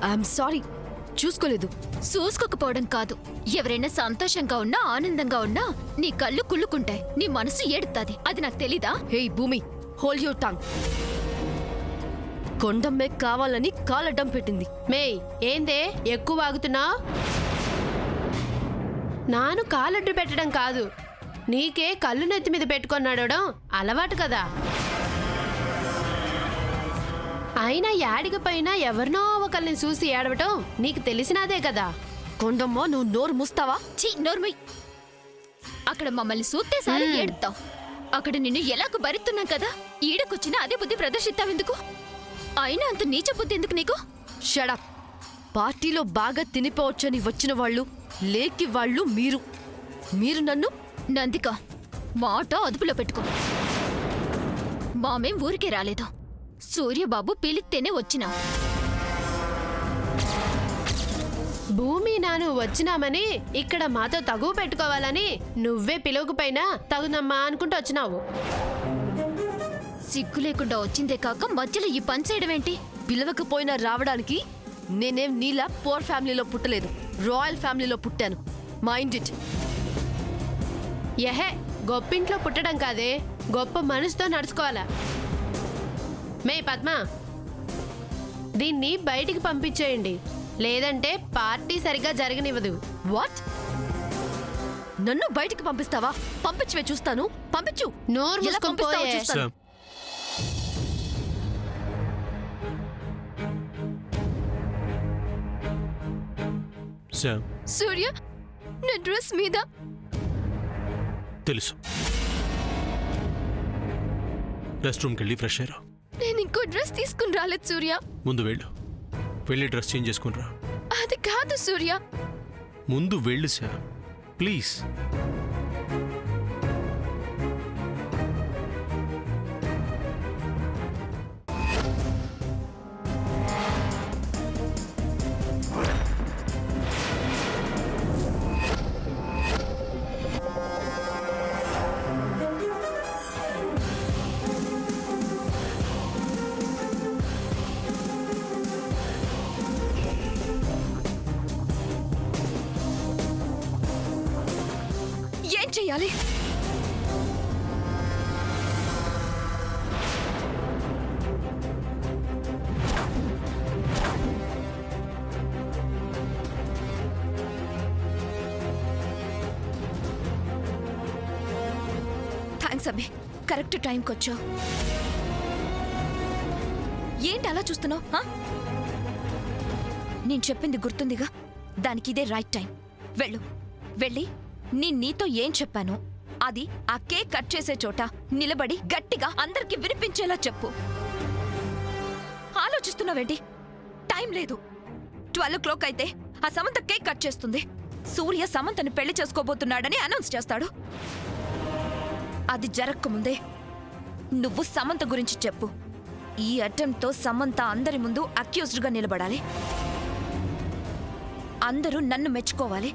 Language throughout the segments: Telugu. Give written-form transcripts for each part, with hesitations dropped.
ఐఎమ్ సారీ, చూసుకోలేదు. చూసుకోకపోవడం కాదు, ఎవరైనా సంతోషంగా ఉన్నా ఆనందంగా ఉన్నా నీ కళ్ళు కుళ్ళుకుంటాయి, నీ మనసు ఏడుతాది. అది నాకు తెలీదా? హే భూమి, హోల్డ్ యువర్ టంగ్. కొండమ్మే కావాలని కాలడ్డం పెట్టింది. మేయ్, ఏందే ఎక్కువ వాగుతున్నావు? నాను కాలడ్డు పెట్టడం కాదు, నీకే కళ్ళు నెత్తి మీద పెట్టుకొన్నాడడం అలవాటు కదా. అయినా యాడికి పైన ఎవరినో ఒకరిని చూసి ఏడవటం నీకు తెలిసినదే కదా. కొండమ్మ, నువ్వు నోరు మూస్తావా? చీ, నోర్మై. అక్కడ మమ్మల్ని సూత్తేసారి ఏడుతావు, అక్కడ నిన్ను ఎలాగో భరిస్తున్నాం కదా, ఈడకొచ్చినా అదే బుద్ధి ప్రదర్శిస్తావెందుకు? అయినా అంత నీచ బుద్ధి ఎందుకు నీకు? షడప్. పార్టీలో బాగా తినిపోవచ్చని వచ్చిన వాళ్ళు, లేకి వాళ్ళు మీరు నన్ను. నందిక, మాట అదుపులో పెట్టుకో. మామేం ఊరికే రాలేదు, సూర్యబాబు పిలిస్తేనే వచ్చినా. భూమి నాను వచ్చినామని ఇక్కడ మాతో తగువ పెట్టుకోవాలని నువ్వే పిలువకపోయినా తగునమ్మా అనుకుంటూ వచ్చినావు. సిగ్గు లేకుండా వచ్చిందే కాక మధ్యలో ఈ పని చేయడమేంటి? పిలవకపోయినా రావడానికి నేనేం నీలా పోర్ ఫ్యామిలీలో పుట్టలేదు, రాయల్ ఫ్యామిలీలో పుట్టాను. Mind it. ఎహే, గొప్పింట్లో పుట్టడం కాదే, గొప్ప మనసుతో నడుచుకోవాలా. మే పద్మ, దీన్ని బయటికి పంపించేయండి, లేదంటే పార్టీ సరిగ్గా జరగనివ్వదు. వాట్? నన్ను బయటికి పంపిస్తావా? పంపించవే, చూస్తాను. పంపించు. నోరు ఎలా మూసుకొని పంపిస్తావో పోయే. చూస్తాను. సూర్య, నా డ్రెస్ మీద తెలుసు. రెస్ట్ రూమ్కి వెళ్ళి ఫ్రెష్ అయ్యారా? నేను ఇంకో డ్రెస్ తీసుకుని రాలేదు సూర్య. ముందు వెళ్ళి డ్రెస్ చేంజ్ చేసుకునిరా. అది కాదు సూర్య. ముందు వెళ్ళు శామ్, ప్లీజ్. ఏం చెయ్యాలి? థ్యాంక్స్ అభి, కరెక్ట్ టైంకి వచ్చావు. ఏంటి అలా చూస్తున్నావు? నేను చెప్పింది గుర్తుందిగా, దానికి ఇదే రైట్ టైం. వెళ్ళి నీతో ఏం చెప్పాను అది ఆ కేక్ కట్ చేసే చోట నిలబడి గట్టిగా అందరికి వినిపించేలా చెప్పు. ఆలోచిస్తున్నావేంటి? టైం లేదు. 12 o'clock అయితే ఆ సమంత కేక్ కట్ చేస్తుంది. సూర్య సమంతని పెళ్లి చేసుకోబోతున్నాడని అనౌన్స్ చేస్తాడు. అది జరగకముందే నువ్వు సమంత గురించి చెప్పు. ఈ అటెంప్ట్ తో సమంత అందరి ముందు అక్యూజ్డ్ గా నిలబడాలి. అందరూ నన్ను మెచ్చుకోవాలి.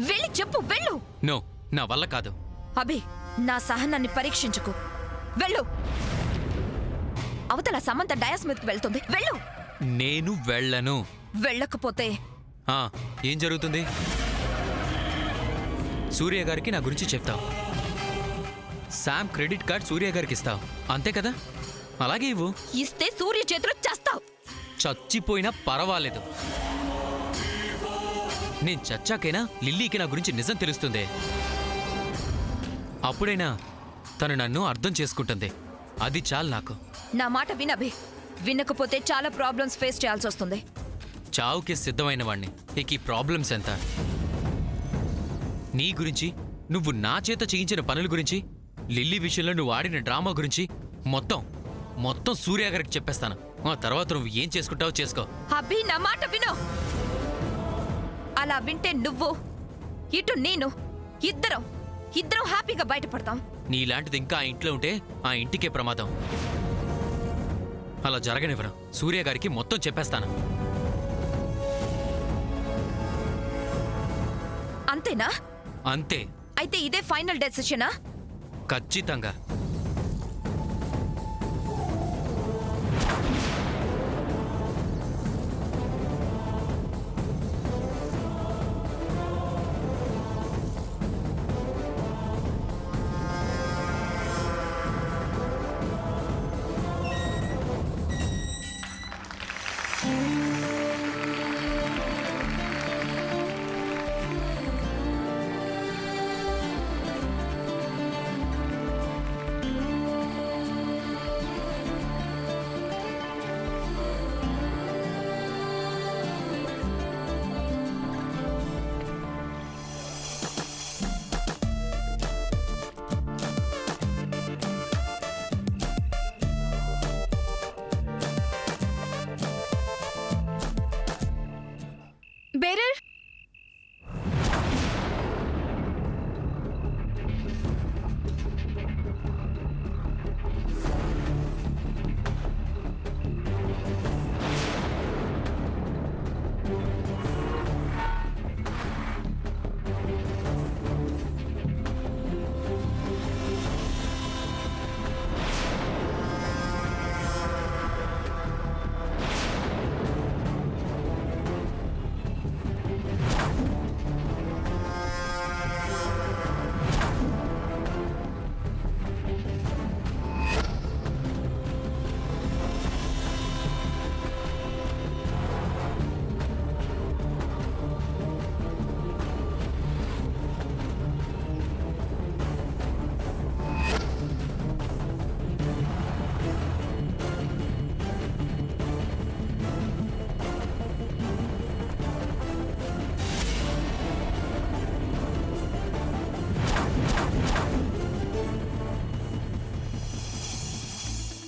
వెళ్ళి చెప్పు, వెళ్ళు. నో, నా వల్ల కాదు. అభి, నా సహనాన్ని పరీక్షించుకు. వెళ్ళు. అవతల సమంత డయాస్ మీదకి వెళ్తుంది. వెళ్ళు. నేను వెళ్ళను. వెళ్ళకపోతే ఏం జరుగుతుంది? సూర్య గారికి నా గురించి చెప్తావు. శామ్ క్రెడిట్ కార్డ్ సూర్య గారికి ఇస్తావు, అంతే కదా? అలాగే ఇవ్వు. ఇస్తే సూర్య చేతిలో చేస్తావు. చచ్చిపోయినా పర్వాలేదు. నేను చచ్చాకైనా లిల్లీకి నా గురించి నిజం తెలుస్తుంది. అప్పుడైనా తను నన్ను అర్థం చేసుకుంటుంది. అది చాలు నాకు. నా మాట వినభి. వినకపోతే చాలా ప్రాబ్లమ్స్ ఫేస్ చేయాల్సి వస్తుంది. చావుకి సిద్ధమైన వాణ్ణి, ఇక ఈ ప్రాబ్లమ్స్ ఎంత? నీ గురించి, నువ్వు నా చేత చేయించిన పనుల గురించి, లిల్లీ విషయంలో నువ్వు ఆడిన డ్రామా గురించి మొత్తం సూర్య గారికి చెప్పేస్తాను. ఆ తర్వాత నువ్వు ఏం చేసుకుంటావో చేసుకో. అభి, నా మాట విను. అలా వింటే నువ్వు ఇటు నేను ఇద్దరం హ్యాపీగా బయటపడతాం. నీలాంటిది ఇంకా ఆ ఇంట్లో ఉంటే ఆ ఇంటికే ప్రమాదం. అలా జరగనివ్వను. సూర్య గారికి మొత్తం చెప్పేస్తాను. అంతేనా? అంతే. అయితే ఇదే ఫైనల్ డెసిషనా? ఖచ్చితంగా. Bearer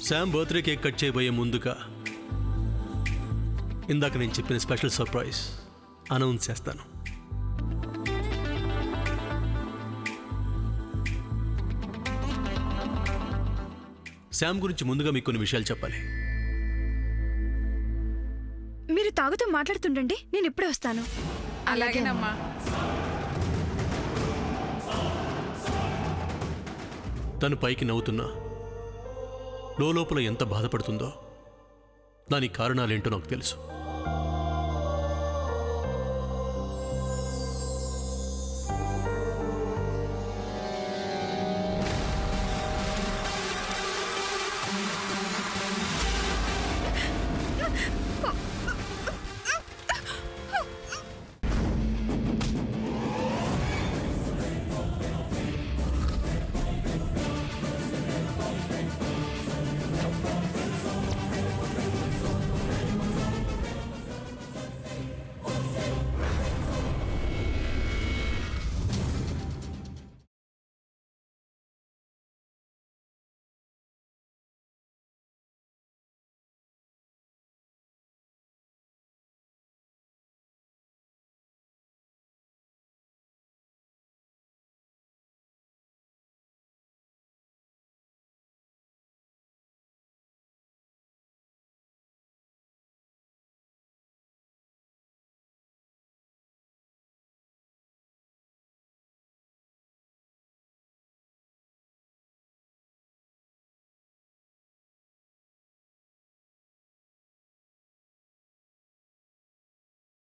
Sam birthday cake cut చేయబోయే ముందుగా ఇందాక నేను చెప్పిన స్పెషల్ సర్ప్రైజ్ అనౌన్స్ చేస్తాను. శామ్ గురించి ముందుగా మీకు కొన్ని విషయాలు చెప్పాలి. మీరు తాగుతూ మాట్లాడుతుండండి, నేను ఇప్పుడే వస్తాను. అలాగేనమ్మా. తను పైకి నవ్వుతున్నా లోపల ఎంత బాధపడుతుందో దానికి కారణాలేంటో నాకు తెలుసు.